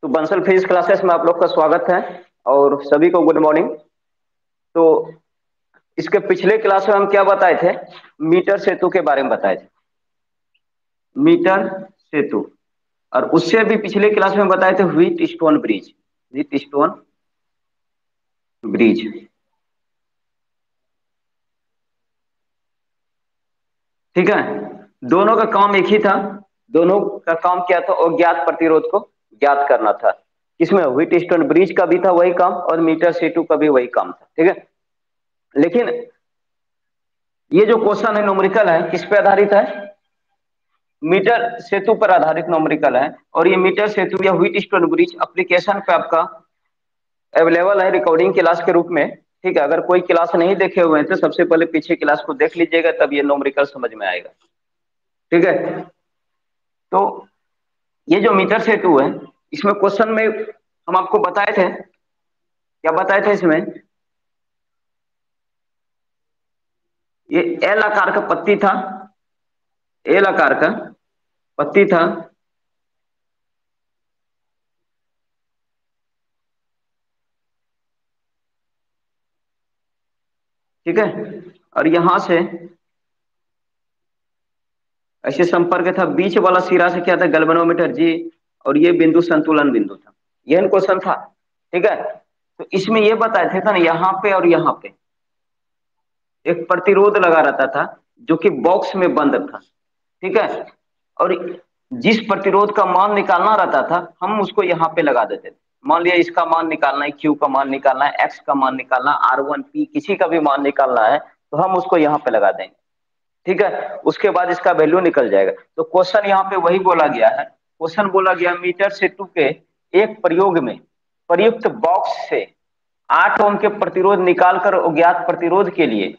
तो Bansal physics classes में आप लोग का स्वागत है और सभी को गुड मॉर्निंग। तो इसके पिछले क्लास में हम क्या बताए थे? मीटर सेतु के बारे में बताए थे। मीटर सेतु। और उससे भी पिछले क्लास में बताए थे wheat stone bridge. Wheat stone bridge. ठीक है। दोनों का काम एक ही था। दोनों का काम क्या था? अज्ञात प्रतिरोध को ज्ञात करना था। किसमें? व्हीट स्टोन ब्रिज का भी था वही काम और मीटर सेतु का भी वही काम था। ठीक है। लेकिन ये जो क्वेश्चन है न्यूमेरिकल है, किस पे आधारित है? मीटर सेतु पर आधारित न्यूमेरिकल है। और ये मीटर सेतु या व्हीट स्टोन ब्रिज एप्लीकेशन पे आपका अवेलेबल है रिकॉर्डिंग क्लास के रूप में। ठीक है। अगर कोई क्लास नहीं देखे हुए हैं तो सबसे पहले पीछे क्लास को देख लीजिएगा, तब ये न्यूमेरिकल समझ में आएगा। ठीक है। तो ये जो मीटर सेतु है, इसमें क्वेश्चन में हम आपको बताए थे, क्या बताए थे इसमें? ये एल आकार का पत्ती था। एल आकार का पत्ती था। ठीक है। और यहां से ऐसे संपर्क था। बीच वाला सिरा से क्या था? गैल्वेनोमीटर जी। और ये बिंदु संतुलन बिंदु था। यह क्वेश्चन था। ठीक है। तो इसमें ये बताए थे था ना, यहाँ पे और यहाँ पे एक प्रतिरोध लगा रहता था जो कि बॉक्स में बंद था। ठीक है। और जिस प्रतिरोध का मान निकालना रहता था हम उसको यहाँ पे लगा देते थे। मान लिया इसका मान निकालना है, क्यू का मान निकालना है, एक्स का मान निकालना है, R1 P किसी का भी मान निकालना है तो हम उसको यहाँ पे लगा देंगे। ठीक है। उसके बाद इसका वैल्यू निकल जाएगा। तो क्वेश्चन यहाँ पे वही बोला गया है। क्वेश्चन बोला गया मीटर सेतु के एक प्रयोग में प्रयुक्त बॉक्स से 8 ओम के प्रतिरोध निकालकर अज्ञात प्रतिरोध के लिए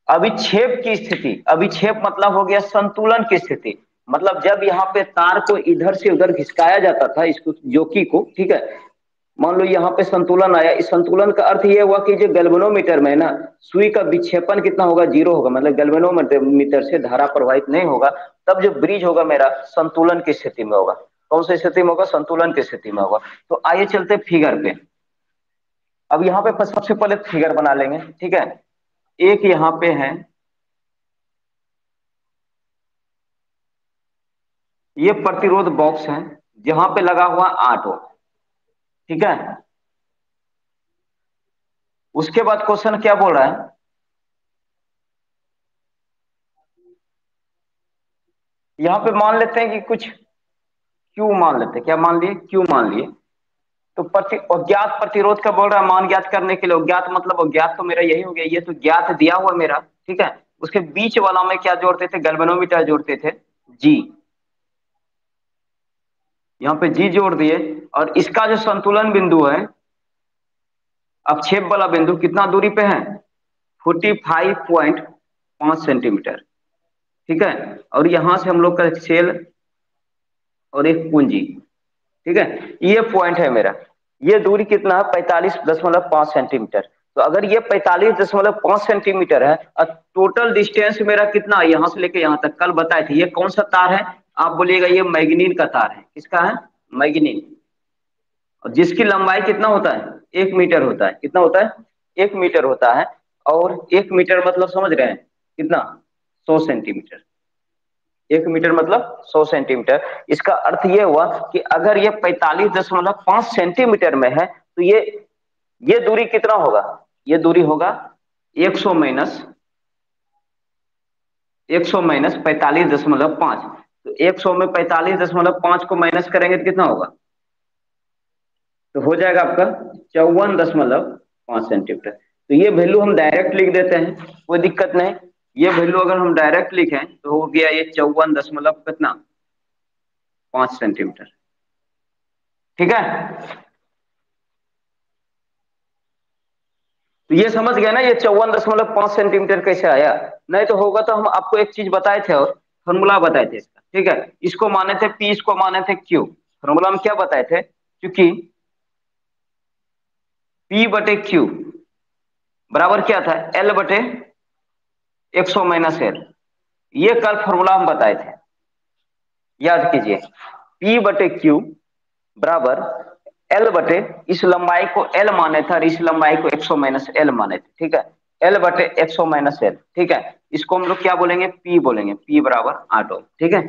अभिक्षेप की स्थिति। अभिक्षेप मतलब हो गया संतुलन की स्थिति। मतलब जब यहाँ पे तार को इधर से उधर घिसकाया जाता था, इसको जोकी को, ठीक है, मान लो यहाँ पे संतुलन आया। इस संतुलन का अर्थ यह हुआ कि जो गैल्वेनोमीटर में ना सुई का विक्षेपण कितना होगा? 0 होगा। मतलब गैल्वेनोमीटर से धारा प्रवाहित नहीं होगा। तब जो ब्रिज होगा मेरा संतुलन की स्थिति में होगा। कौन सी स्थिति में होगा? संतुलन की स्थिति में होगा। तो आइए चलते फिगर पे। अब यहाँ पे सबसे पहले फिगर बना लेंगे। ठीक है। एक यहाँ पे है, ये प्रतिरोध बॉक्स है जहां पे लगा हुआ 8 ओम। ठीक है। उसके बाद क्वेश्चन क्या बोल रहा है? यहां पे मान लेते हैं कि कुछ क्यू मान लेते हैं। क्या मान लिए? क्यू मान लिए। तो अज्ञात प्रतिरोध का बोल रहा है मान ज्ञात करने के लिए। अज्ञात मतलब अज्ञात तो मेरा यही हो गया, ये तो ज्ञात दिया हुआ मेरा। ठीक है। उसके बीच वाला में क्या जोड़ते थे? गैल्वेनोमीटर जोड़ते थे, जी। यहाँ पे जी जोड़ दिए। और इसका जो संतुलन बिंदु है, अवक्षेप वाला बिंदु, कितना दूरी पे है? 45.5 सेंटीमीटर। ठीक है। और यहां से हम लोग का सेल और एक पूंजी। ठीक है। ये पॉइंट है मेरा। ये दूरी कितना है? 45.5 सेंटीमीटर। तो अगर ये 45.5 सेंटीमीटर है और टोटल डिस्टेंस मेरा कितना है यहां से लेके यहां तक, कल बताए थे। ये कौन सा तार है? आप बोलिएगा ये मैग्नीन का तार है। किसका है? मैग्नीन। और जिसकी लंबाई कितना होता है? 1 मीटर होता है। कितना होता है? 1 मीटर होता है। और 1 मीटर मतलब समझ रहे हैं कितना? 100 सेंटीमीटर। 1 मीटर मतलब 100 सेंटीमीटर। इसका अर्थ यह हुआ कि अगर ये 45.5 सेंटीमीटर में है तो ये दूरी कितना होगा? ये दूरी होगा 100 माइनस 45.5। तो 100 में 45.5 को माइनस करेंगे तो कितना होगा? तो हो जाएगा आपका 54.5 सेंटीमीटर। तो ये वैल्यू हम डायरेक्ट लिख देते हैं, कोई दिक्कत नहीं। ये वैल्यू अगर हम डायरेक्ट लिखें तो हो गया ये 54 दशमलव कितना? 5 सेंटीमीटर। ठीक है। तो ये समझ गया ना, ये 54.5 सेंटीमीटर कैसे आया? नहीं तो होगा तो हम आपको एक चीज बताए थे और फॉर्मूला बताए थे इसका। ठीक है। इसको माने थे पी, इसको माने थे क्यू। फॉर्मूला में क्या बताए थे? क्योंकि पी बटे क्यू बराबर क्या था? एल बटे 100 माइनस एल। ये कल फॉर्मूला हम बताए थे, याद कीजिए। पी बटे क्यू बराबर एल बटे इस लंबाई को एल माने थे और इस लंबाई को 100 माइनस एल माने थे, ठीक है। एल बटे 100 माइनस एल, ठीक है। इसको हम लोग क्या बोलेंगे, पी बोलेंगे, पी बराबर 8 ओम, ठीक है।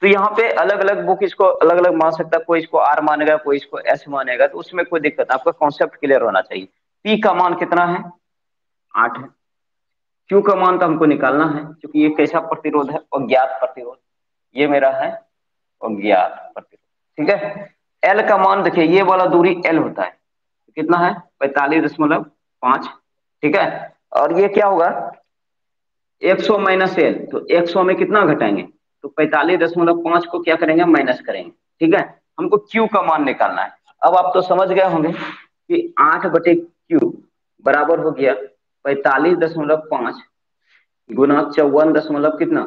तो यहाँ पे अलग अलग बुक इसको अलग अलग मान सकता है, कोई इसको आर मानेगा, कोई इसको एस मानेगा, तो उसमें कोई दिक्कत, आपका कॉन्सेप्ट क्लियर होना चाहिए। पी का मान कितना है, 8 है। क्यू का मान तो हमको निकालना है, क्योंकि ये कैसा प्रतिरोध है, अज्ञात प्रतिरोध, ये मेरा है अज्ञात प्रतिरोध, ठीक है। एल का मान देखिए, ये वाला दूरी एल होता है, कितना है 45.5, ठीक है। और ये क्या होगा 100 माइनस एल, तो 100 में कितना घटाएंगे, तो 45.5 को क्या करेंगे, माइनस करेंगे, ठीक है। हमको क्यू का मान निकालना है। अब आप तो समझ गए होंगे कि 8 बटे क्यू बराबर हो गया 45.5 गुना 54 कितना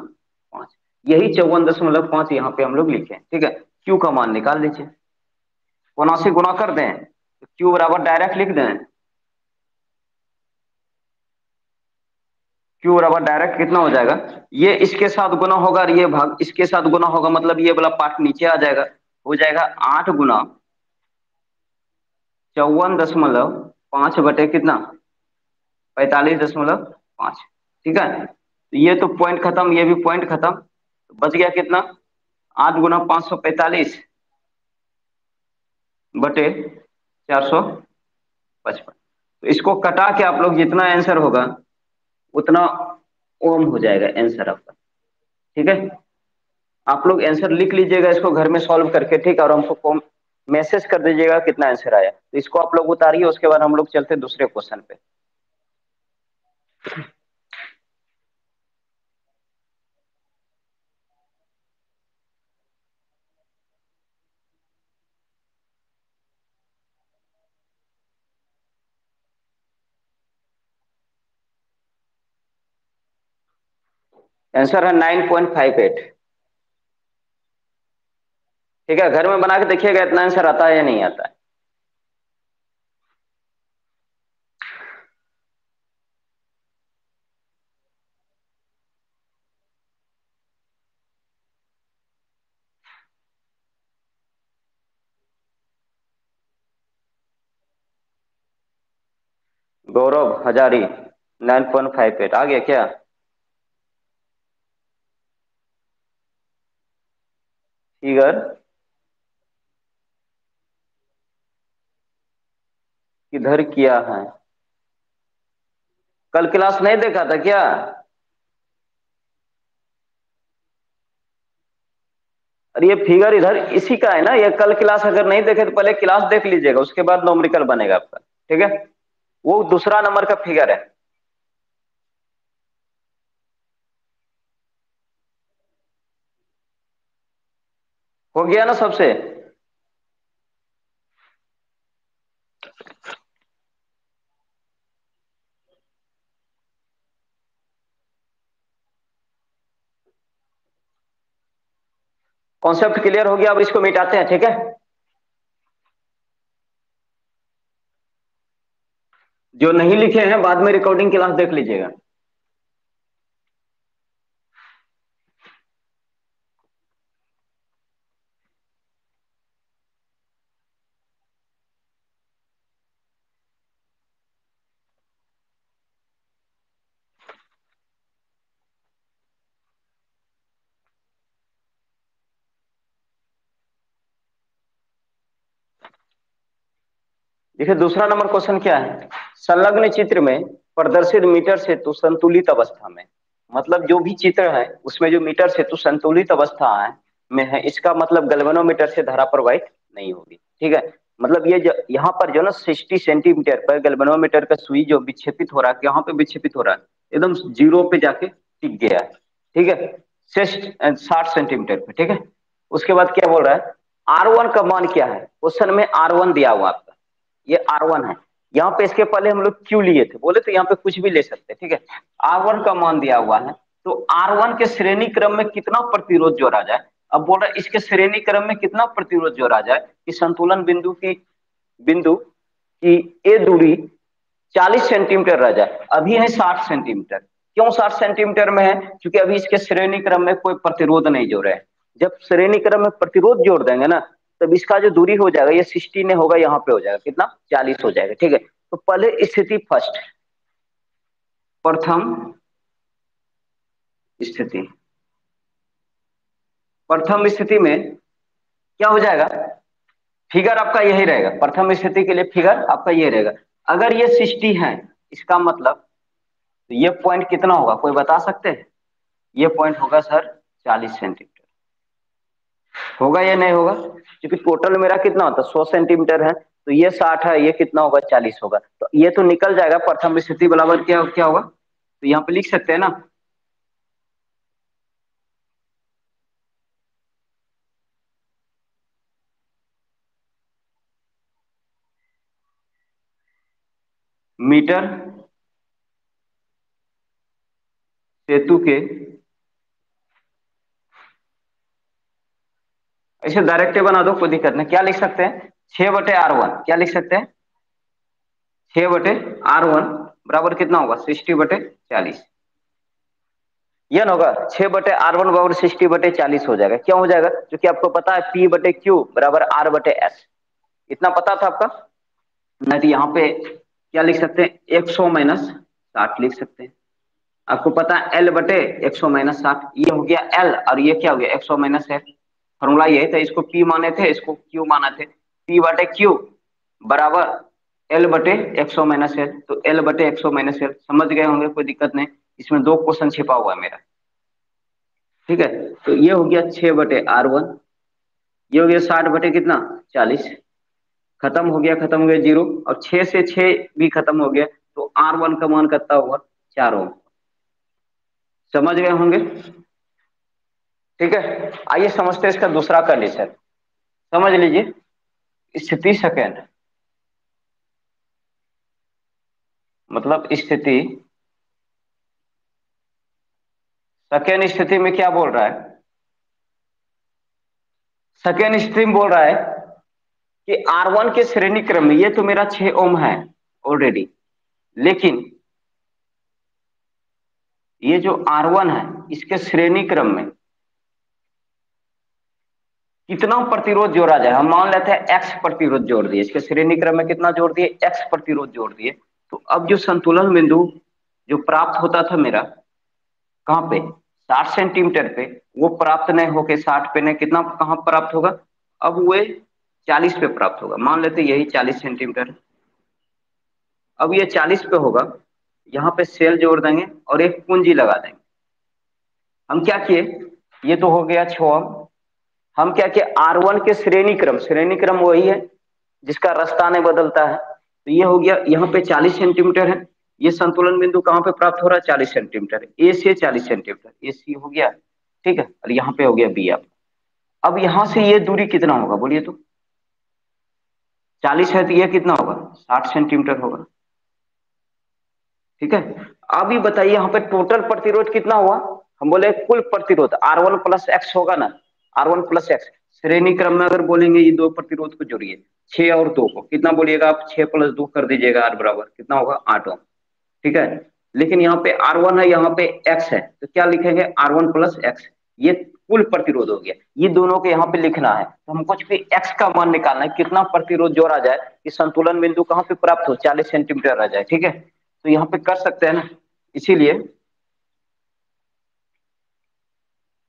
5, यही 54.5 यहाँ पे हम लोग लिखे, ठीक है। क्यू का मान निकाल लीजिए, कोना से गुना कर दें तो क्यू बराबर डायरेक्ट लिख दें, क्यू बराबर डायरेक्ट कितना हो जाएगा, ये इसके साथ गुना होगा और ये भाग इसके साथ गुना होगा, मतलब ये वाला पार्ट नीचे आ जाएगा, हो जाएगा 8 गुना 54.5 बटे कितना 45.5, ठीक है। तो ये तो पॉइंट खत्म, ये भी पॉइंट खत्म, तो बच गया कितना 8 गुना 545 बटे 455। तो इसको कटा के आप लोग जितना आंसर होगा उतना ओम हो जाएगा आंसर आपका, ठीक है। आप लोग आंसर लिख लीजिएगा इसको घर में सॉल्व करके, ठीक है, और हमको मैसेज कर दीजिएगा कितना आंसर आया। तो इसको आप लोग उतारिए, उसके बाद हम लोग चलते दूसरे क्वेश्चन पे। आंसर है 9.58, ठीक है। घर में बना के देखिएगा इतना आंसर आता है या नहीं आता है। गौरव हजारी 9.58 आ गया क्या, फिगर किधर किया है, कल क्लास नहीं देखा था क्या। अरे ये फिगर इधर इसी का है ना, ये कल क्लास अगर नहीं देखे तो पहले क्लास देख लीजिएगा, उसके बाद नोमरिकल बनेगा आपका, ठीक है। वो दूसरा नंबर का फिगर है। हो गया ना सबसे। कॉन्सेप्ट क्लियर हो गया, अब इसको मिटाते हैं, ठीक है। जो नहीं लिखे हैं बाद में रिकॉर्डिंग क्लास देख लीजिएगा। देखिए दूसरा नंबर क्वेश्चन क्या है, संलग्न चित्र में प्रदर्शित मीटर सेतु संतुलित अवस्था में, मतलब जो भी चित्र है उसमें जो मीटर सेतु संतुलित अवस्था है में है, इसका मतलब गैल्वेनोमीटर से धारा प्रवाहित नहीं होगी, ठीक है। मतलब ये यहाँ पर जो ना 60 सेंटीमीटर पर गैल्वेनोमीटर का सुई जो विक्षेपित हो रहा है, यहाँ पे विक्षेपित हो रहा है, एकदम जीरो पे जाके टिक गया है, ठीक है, 60 सेंटीमीटर पे, ठीक है। उसके बाद क्या बोल रहा है, R1 का मान क्या है, क्वेश्चन में R1 दिया हुआ आपका, ये R1 है। यहाँ पे इसके पहले हम लोग क्यू लिए थे, बोले तो यहाँ पे कुछ भी ले सकते हैं, ठीक है। R1 का मान दिया हुआ है, तो R1 के श्रेणी क्रम में कितना प्रतिरोध जोड़ा जाए। अब बोल रहा है इसके श्रेणी क्रम में कितना प्रतिरोध जोड़ा जाए कि संतुलन बिंदु की ये दूरी 40 सेंटीमीटर रह जाए। अभी है 60 सेंटीमीटर, क्यों 60 सेंटीमीटर में है, क्योंकि अभी इसके श्रेणी क्रम में कोई प्रतिरोध नहीं जोड़े हैं। जब श्रेणी क्रम में प्रतिरोध जोड़ देंगे ना, तब इसका जो दूरी हो जाएगा ये 60 ने होगा, यहाँ पे हो जाएगा कितना 40 हो जाएगा। ठीक है, तो पहले स्थिति फर्स्ट, प्रथम स्थिति, प्रथम स्थिति में क्या हो जाएगा, फिगर आपका यही रहेगा। प्रथम स्थिति के लिए फिगर आपका ये रहेगा। अगर ये 60 है, इसका मतलब तो ये पॉइंट कितना होगा, कोई बता सकते हैं? ये पॉइंट होगा सर 40 सेंटीमीटर। होगा या नहीं होगा? क्योंकि टोटल मेरा कितना होता है 100 सेंटीमीटर है, तो ये 60 है, ये कितना होगा 40 होगा, तो ये तो निकल जाएगा। प्रथम स्थिति बराबर क्या क्या होगा, तो यहाँ पे लिख सकते हैं ना, मीटर सेतु के, इसे डायरेक्ट बना दो, कोई दिक्कत नहीं। क्या लिख सकते हैं, 6/R1, क्या लिख सकते हैं, 6/R1 बराबर कितना होगा 60/40। यह ना होगा 6/R1 बराबर 60/40 हो जाएगा। क्यों हो जाएगा, क्योंकि आपको पता है P/Q बराबर R/S, इतना पता था आपका। नहीं तो यहाँ पे क्या लिख सकते हैं, 100 माइनस 60 लिख सकते हैं। आपको पता है L/100 - 60, ये हो गया L और ये क्या हो गया 100 - L। फॉर्मूला यही था, इसको P माने थे, इसको Q माना थे। P/Q बराबर L/100 - L, तो L/100 - L समझ गए होंगे, कोई दिक्कत नहीं। इसमें दो क्वेश्चन छिपा हुआ है मेरा। ठीक है, तो ये हो गया 6/R1, ये हो गया 60 कितना 40, खत्म हो गया, खत्म हो गया जीरो, और 6 से 6 भी खत्म हो गया, तो R1 का मान कितना होगा 4 ओम। समझ गए होंगे। ठीक है, आइए समझते हैं इसका दूसरा कंडीशन। समझ लीजिए, स्थिति सेकेंड, मतलब स्थिति सेकेंड स्थिति में क्या बोल रहा है, सेकेंड स्थिति में बोल रहा है कि R1 के श्रेणी क्रम में, ये तो मेरा 6 ओम है ऑलरेडी, लेकिन ये जो R1 है इसके श्रेणी क्रम में कितना प्रतिरोध जोड़ा जाए। हम मान लेते हैं X प्रतिरोध जोड़ दिए, इसके श्रेणी क्रम में कितना जोड़ दिए, X प्रतिरोध जोड़ दिए। तो अब जो संतुलन बिंदु जो प्राप्त होता था मेरा, कहाँ पे 60 सेंटीमीटर पे, वो प्राप्त नहीं होके 60 पे नहीं, कितना कहाँ प्राप्त होगा, अब वो 40 पे प्राप्त होगा। मान लेते यही 40 सेंटीमीटर, अब ये 40 पे होगा, यहाँ पे सेल जोड़ देंगे और एक पूंजी लगा देंगे। हम क्या किए, ये तो हो गया 6, हम क्या किए R1 के श्रेणी क्रम, श्रेणी क्रम वही है जिसका रास्ता नहीं बदलता है, तो ये हो गया, यहाँ पे 40 सेंटीमीटर है, ये संतुलन बिंदु कहाँ पे प्राप्त हो रहा है 40 सेंटीमीटर, ए से 40 सेंटीमीटर, ए सी हो गया। ठीक है, और यहाँ पे हो गया बी। अब यहाँ से ये दूरी कितना होगा बोलिए तो, 40 है तो ये कितना होगा 60 सेंटीमीटर होगा। ठीक है, अब ये बताइए यहाँ पे टोटल प्रतिरोध कितना हुआ, हम बोले कुल प्रतिरोध R1 + X होगा ना, R1 + X श्रेणी क्रम में अगर बोलेंगे ये दो प्रतिरोध को जोड़िए, 6 और 2 को कितना बोलिएगा आप, 6 + 2 कर दीजिएगा, R बराबर कितना होगा 8 ओम। ठीक है, लेकिन यहाँ पे R1 है, यहाँ पे X है, तो क्या लिखेंगे R1 + X, ये कुल प्रतिरोध हो गया। ये दोनों के यहाँ पे लिखना है, तो हम कुछ भी X का मान निकालना है, कितना प्रतिरोध जोड़ा जाए कि संतुलन बिंदु कहाँ पे प्राप्त हो 40 सेंटीमीटर आ जाए। ठीक है, तो यहाँ पे कर सकते हैं ना, इसीलिए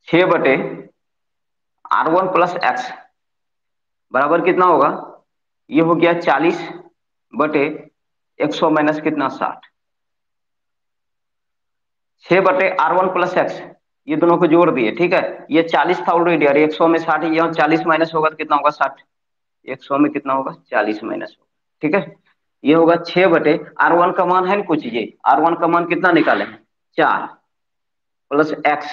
6/R1 + X बराबर कितना होगा, ये हो गया 40/100 माइनस कितना 60, 6/R1 + X, ये दोनों को जोड़ दिए। ठीक है, ये 40 था ऑलरेडी, और 100 में 60, यहाँ 40 माइनस होगा तो कितना होगा 60, 100 में कितना होगा 40 माइनस होगा। ठीक है, ये होगा 6/R1 का मान है ना कुछ, ये R1 का मान कितना निकाले 4 + X,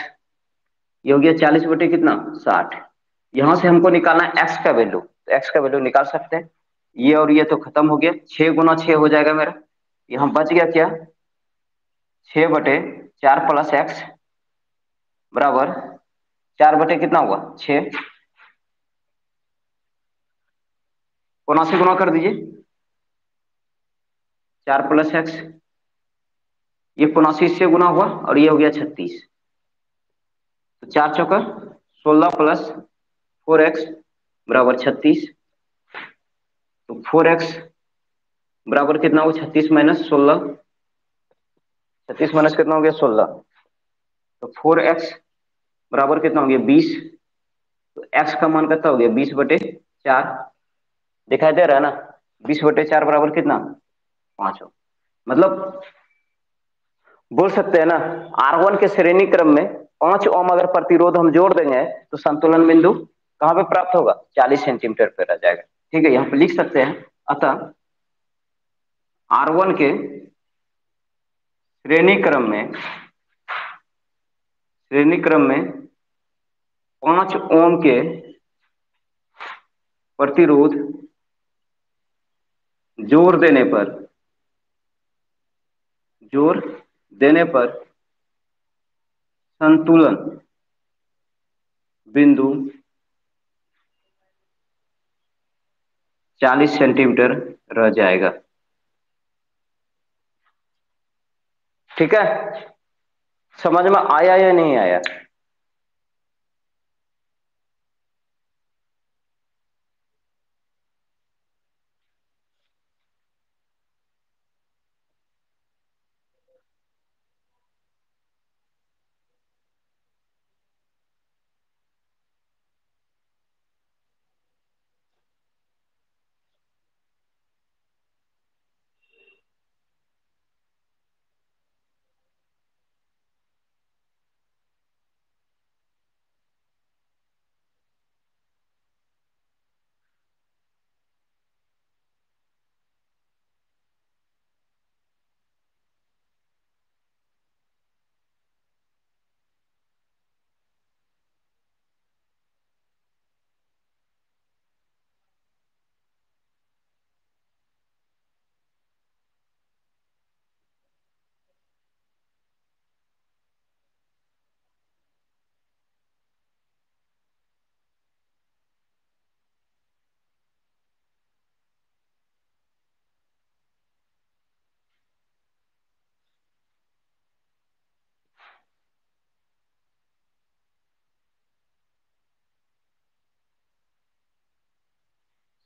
ये हो गया 40 कितना 60। यहां से हमको निकालना है एक्स का वैल्यू, तो एक्स का वैल्यू निकाल सकते हैं। ये और ये तो खत्म हो गया, 6 × 6 हो जाएगा मेरा, यहाँ बच गया क्या 6/4 + X बराबर 4 कितना हुआ 6, 79 गुना कर दीजिए, 4 + X, ये 79 से गुना हुआ और ये हो गया 36, तो 4 × 4 = 16 + 4X बराबर 36। तो 4x बराबर कितना हो, 36 - 16। 36 - कितना हो गया, 16। तो 4x बराबर कितना हो गया, 20। तो x का मान कितना हो गया, 20/4। दिखाई दे रहा है ना, 20/4 बराबर कितना, 5 ओम। मतलब बोल सकते हैं ना, R1 के श्रेणी क्रम में 5 ओम अगर प्रतिरोध हम जोड़ देंगे तो संतुलन बिंदु कहां पे प्राप्त होगा, 40 सेंटीमीटर पे रह जाएगा। ठीक है, यहाँ पे लिख सकते हैं। अतः R1 के श्रेणी क्रम में 5 ओम के प्रतिरोध जोर देने पर संतुलन बिंदु 40 सेंटीमीटर रह जाएगा। ठीक है, समझ में आया या नहीं आया।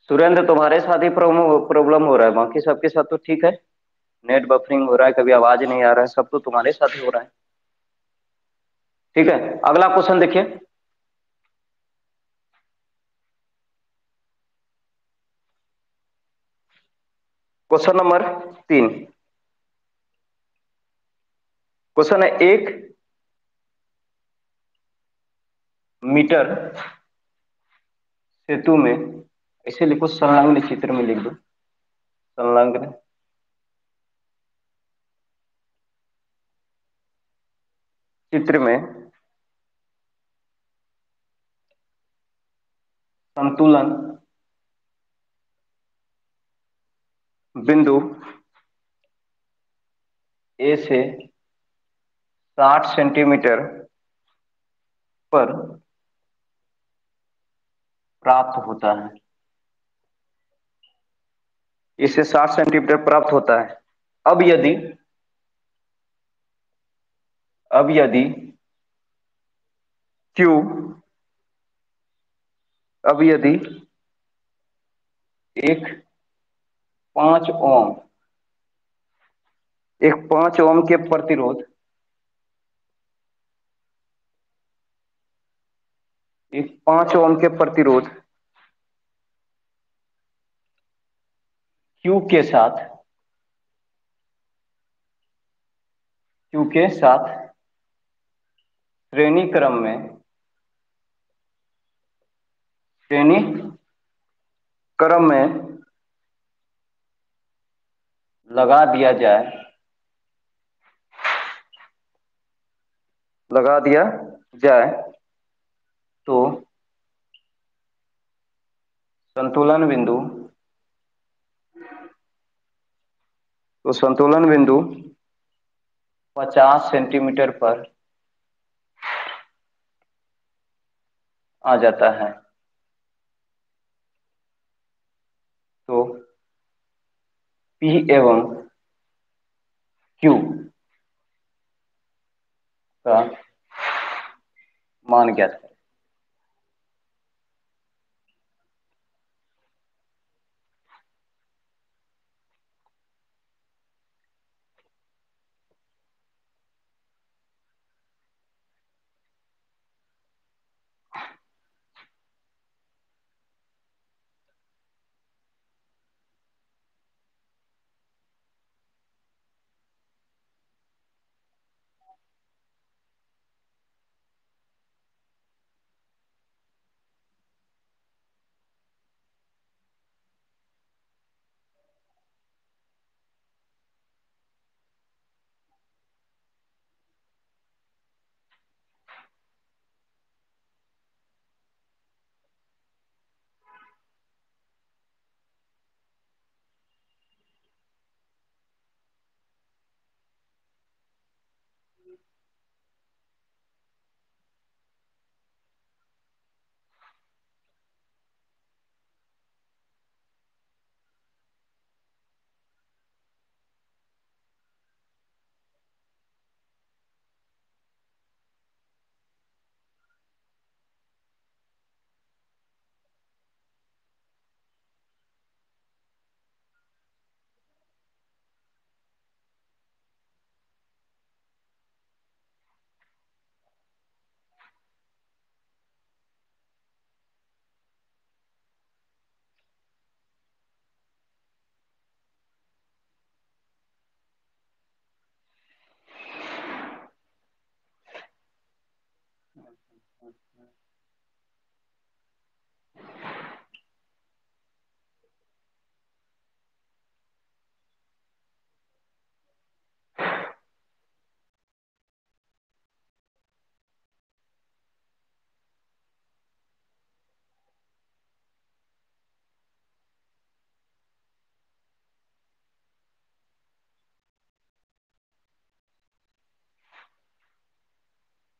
सुरेंद्र, तुम्हारे साथ ही प्रॉब्लम हो रहा है, बाकी सबके साथ तो ठीक है। नेट बफरिंग हो रहा है, कभी आवाज नहीं आ रहा है, सब तो तुम्हारे साथ ही हो रहा है। ठीक है, अगला क्वेश्चन देखिए। Question number 3। क्वेश्चन है, 1 मीटर सेतु में, ऐसे लिखो, संलग्न चित्र में लिख दो, संलग्न चित्र में संतुलन बिंदु ए से 60 सेंटीमीटर पर प्राप्त होता है। इसे 60 सेंटीमीटर प्राप्त होता है। अब यदि अब यदि Q अब यदि एक 5 ओम एक 5 ओम के प्रतिरोध एक 5 ओम के प्रतिरोध Q के साथ श्रेणी क्रम में लगा दिया जाए तो संतुलन बिंदु 50 सेंटीमीटर पर आ जाता है। तो P एवं Q का मान ज्ञात करें।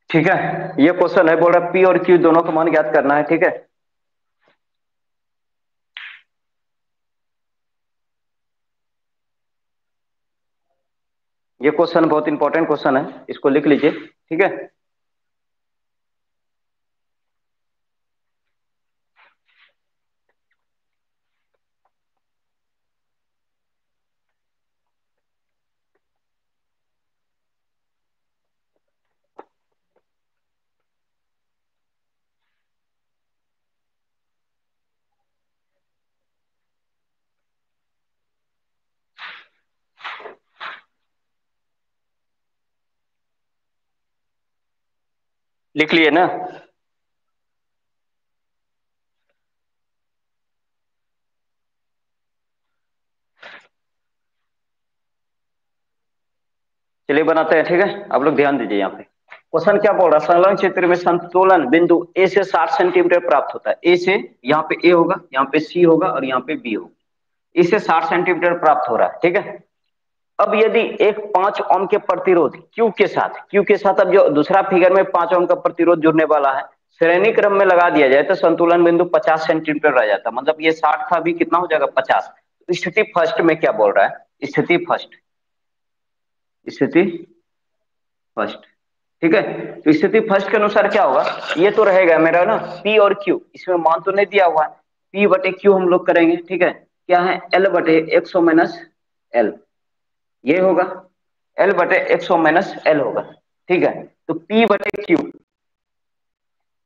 ठीक है, ये क्वेश्चन है, बोल रहा पी और क्यू दोनों का मान ज्ञात करना है। ठीक है, ये क्वेश्चन बहुत इंपॉर्टेंट क्वेश्चन है, इसको लिख लीजिए। ठीक है, लिख लिए ना। चलिए बनाते हैं। ठीक है, आप लोग ध्यान दीजिए यहाँ पे। क्वेश्चन क्या बोल रहा है, संलग्न क्षेत्र में संतुलन बिंदु ए से 60 सेंटीमीटर प्राप्त होता है। ए से, यहाँ पे ए होगा, यहाँ पे सी होगा और यहाँ पे बी होगा। इसे 60 सेंटीमीटर प्राप्त हो रहा है। ठीक है, अब यदि एक 5 ओम के प्रतिरोध क्यू के साथ अब जो दूसरा फिगर में 5 ओम का प्रतिरोध जुड़ने वाला है, श्रेणी क्रम में लगा दिया जाए तो संतुलन बिंदु 50 सेंटीमीटर रह जाता। मतलब ये 60 था, अभी कितना हो जाएगा 50। स्थिति फर्स्ट में क्या बोल रहा है, स्थिति फर्स्ट। ठीक है, तो स्थिति फर्स्ट के अनुसार क्या होगा, ये तो रहेगा मेरा ना पी और क्यू, इसमें मान तो नहीं दिया हुआ है। पी बटे क्यू हम लोग करेंगे। ठीक है, क्या है, एल बटे 100 माइनस एल, ये होगा। एल बटे 100 माइनस एल होगा। ठीक है, तो पी बटे क्यू,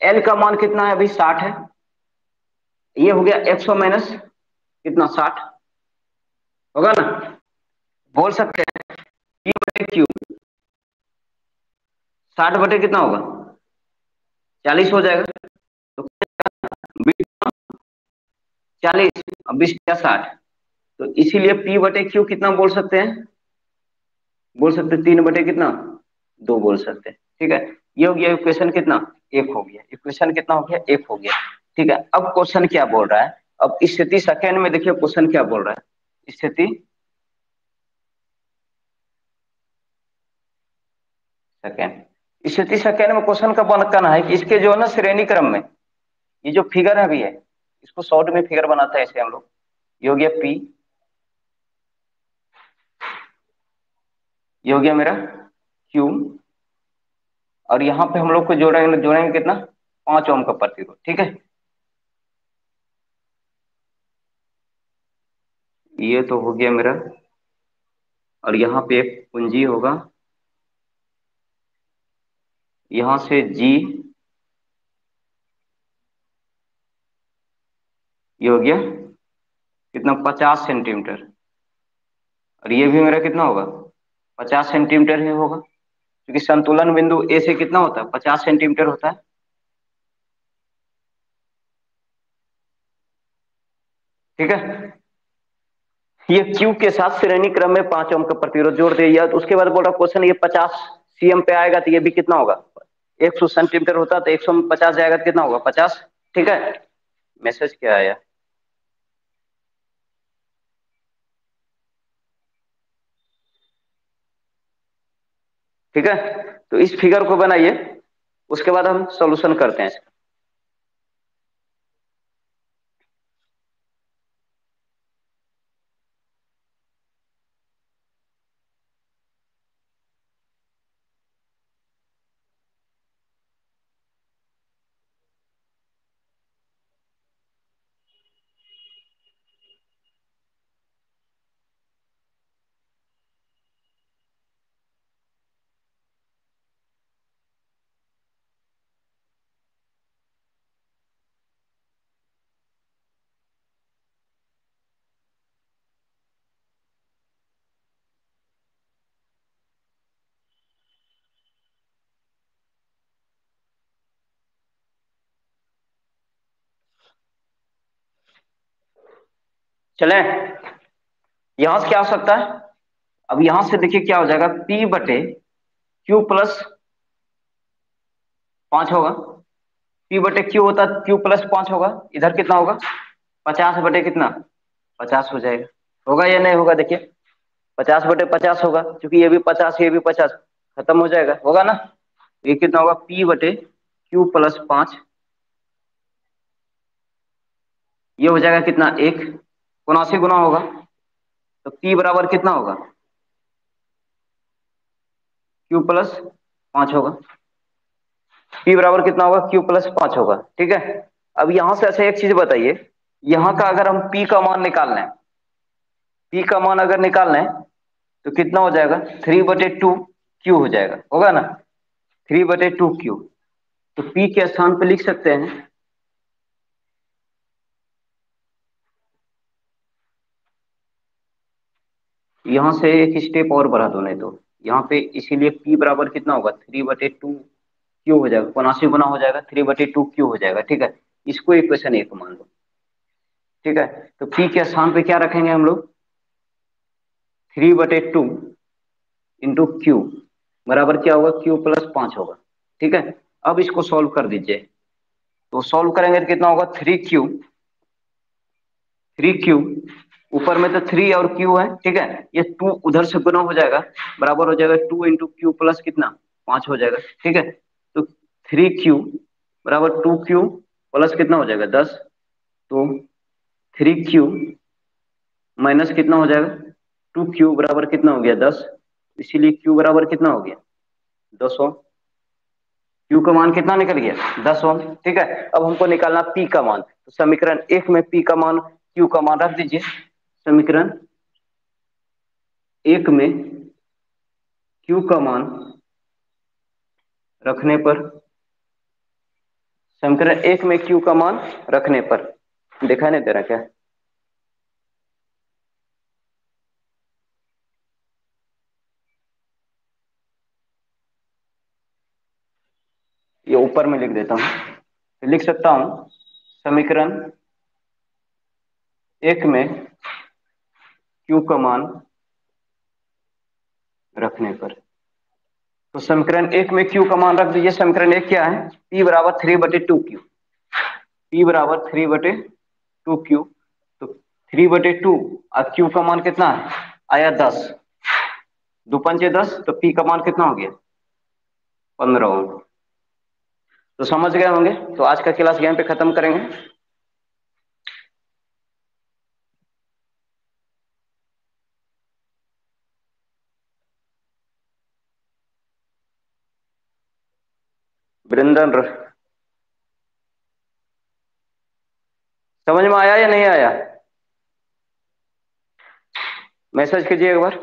एल का मान कितना है, अभी 60 है। ये हो गया 100 माइनस कितना, 60 होगा ना। बोल सकते हैं पी बटे क्यू 60 बटे कितना होगा, 40 हो जाएगा। तो 40 और 20 क्या 60। तो इसीलिए पी बटे क्यू कितना बोल सकते हैं, 3 बटे कितना, 2 बोल सकते हैं। ठीक है, ये हो गया इक्वेशन कितना, एक हो गया। इक्वेशन कितना हो गया, एक हो गया। ठीक है, अब क्वेश्चन क्या बोल रहा है, अब स्थिति सेकेंड में देखिए क्वेश्चन क्या बोल रहा है। स्थिति सेकेंड में क्वेश्चन का कहना है कि इसके जो है ना श्रेणी क्रम में, ये जो फिगर है अभी है, इसको शॉर्ट में फिगर बनाते हैं इसे हम लोग। ये हो गया पी, ये हो गया मेरा क्यू, और यहाँ पे हम लोग को जोड़ेंगे जोड़ेंगे कितना, 5 ओम का प्रतिरोध। ठीक है, ये तो हो गया मेरा, और यहाँ पे एक पूंजी होगा, यहाँ से जी, ये हो गया कितना, 50 सेंटीमीटर। और ये भी मेरा कितना होगा, 50 सेंटीमीटर ही होगा, क्योंकि संतुलन बिंदु ए से कितना होता है, 50 सेंटीमीटर होता है। ठीक है, ये क्यू के साथ श्रेणी क्रम में 5 ओम का प्रतिरोध जोड़ दिया। तो उसके बाद बोल रहा क्वेश्चन, ये 50 सीएम पे आएगा तो ये भी कितना होगा, 100 सेंटीमीटर होता है तो 100 में 50 जाएगा तो कितना होगा, 50। ठीक है, मैसेज क्या आया, ठीक है। तो इस फिगर को बनाइए, उसके बाद हम सॉल्यूशन करते हैं। चले, यहां से क्या हो सकता है? अब यहां से देखिए क्या हो जाएगा, P बटे Q प्लस 5 होगा। P बटे Q होता, Q प्लस 5 होगा, इधर कितना होगा? 50 बटे कितना? 50 हो जाएगा। होगा या नहीं होगा? देखिए 50 बटे 50 होगा, क्योंकि ये भी 50 ये भी 50, खत्म हो जाएगा, होगा ना? ये कितना होगा? P बटे Q प्लस 5, ये हो जाएगा कितना? 1, 79 गुना होगा, तो P बराबर कितना होगा? Q प्लस 5 होगा। P बराबर कितना होगा? Q प्लस 5 होगा, ठीक है। अब यहां से अच्छा एक चीज बताइए, यहां का अगर हम P का मान निकाल लें, P का मान अगर निकाल लें तो कितना हो जाएगा? 3/2 Q हो जाएगा, होगा ना? 3/2 Q, तो P के स्थान पे लिख सकते हैं, यहां से एक स्टेप और बढ़ा दो, नहीं तो यहाँ पे, इसीलिए P बराबर कितना होगा? 3/2 Q हो जाएगा, 79 गुना हो जाएगा, 3/2 Q हो जाएगा, ठीक है। इसको इक्वेशन 1 मान लो, ठीक है। तो P के स्थान पे क्या रखेंगे हम लोग? 3/2 इंटू Q बराबर क्या होगा? Q प्लस 5 होगा, ठीक है। अब इसको सॉल्व कर दीजिए, तो सॉल्व करेंगे तो कितना होगा? 3Q, ऊपर में तो 3 और Q है, ठीक है। ये 2 उधर से गुना हो जाएगा, बराबर हो जाएगा 2 इंटू Q प्लस कितना? 5 हो जाएगा, ठीक है। तो 3Q बराबर 2Q प्लस कितना हो जाएगा? 10, तो 3Q माइनस कितना हो जाएगा? 2Q बराबर कितना हो गया? 10, इसीलिए Q बराबर कितना हो गया? 10 ओम। Q का मान कितना निकल गया? 10 ओम, ठीक है। अब हमको निकालना P का मान, तो समीकरण 1 में P का मान, Q का मान रख दीजिए। समीकरण 1 में Q का मान रखने पर, समीकरण 1 में Q का मान रखने पर, दिखाई नहीं दे रहा क्या? ये ऊपर में लिख देता हूं, तो लिख सकता हूं समीकरण 1 में Q का मान रखने पर, तो समीकरण 1 में Q का मान रख दीजिए। समीकरण 1 क्या है? P बराबर 3/2Q, P बराबर 3/2Q, तो 3/2 और Q का मान कितना है? आया 10, 2 × 5 = 10, तो P का मान कितना हो गया? 15 ओम। तो समझ गए होंगे, तो आज का क्लास यहीं पे खत्म करेंगे। वृंदन, समझ में आया या नहीं आया? मैसेज कीजिए एक बार।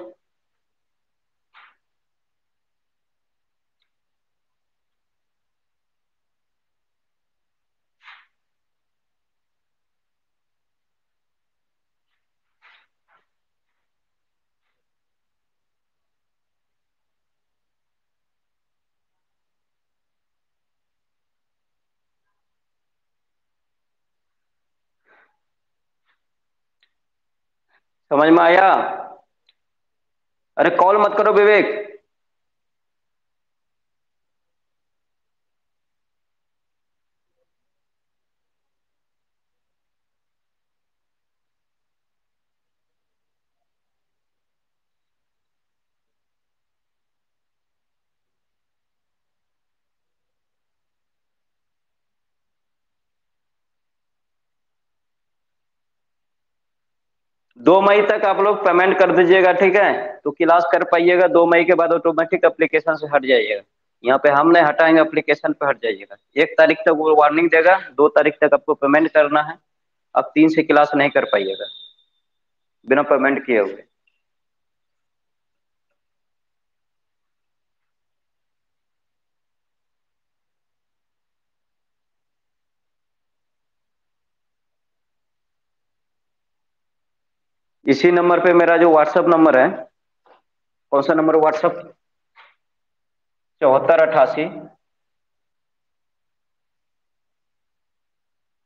समझ में आया? अरे कॉल मत करो विवेक। 2 मई तक आप लोग पेमेंट कर दीजिएगा, ठीक है, तो क्लास कर पाइएगा। 2 मई के बाद ऑटोमेटिक एप्लीकेशन से हट जाइएगा, यहाँ पे हम नहीं हटाएंगे, एप्लीकेशन पे हट जाइएगा। 1 तारीख तक वो वार्निंग देगा, 2 तारीख तक आपको पेमेंट करना है। अब 3 से क्लास नहीं कर पाइएगा बिना पेमेंट किए हुए। इसी नंबर पे मेरा जो व्हाट्सअप नंबर है, कौन सा नंबर व्हाट्सअप? 7488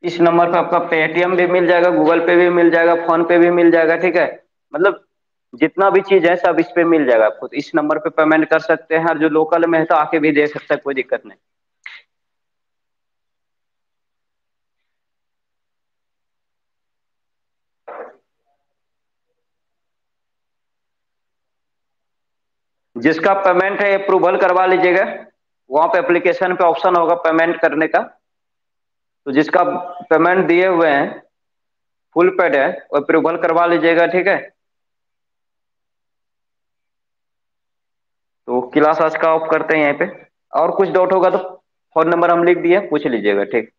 इस नंबर पे आपका पेटीएम भी मिल जाएगा, गूगल पे भी मिल जाएगा, फोन पे भी मिल जाएगा, ठीक है। मतलब जितना भी चीज है सब इस पे मिल जाएगा आपको। तो इस नंबर पे पेमेंट कर सकते हैं, और जो लोकल में है तो आके भी दे सकता है, कोई दिक्कत नहीं। जिसका पेमेंट है अप्रूवल करवा लीजिएगा। वहां पे एप्लीकेशन पे ऑप्शन होगा पेमेंट करने का। तो जिसका पेमेंट दिए हुए हैं, फुल पेड है, वो अप्रूवल करवा लीजिएगा, ठीक है। तो क्लास आज का ऑफ करते हैं यहीं पे। और कुछ डाउट होगा तो फोन नंबर हम लिख दिए, पूछ लीजिएगा, ठीक।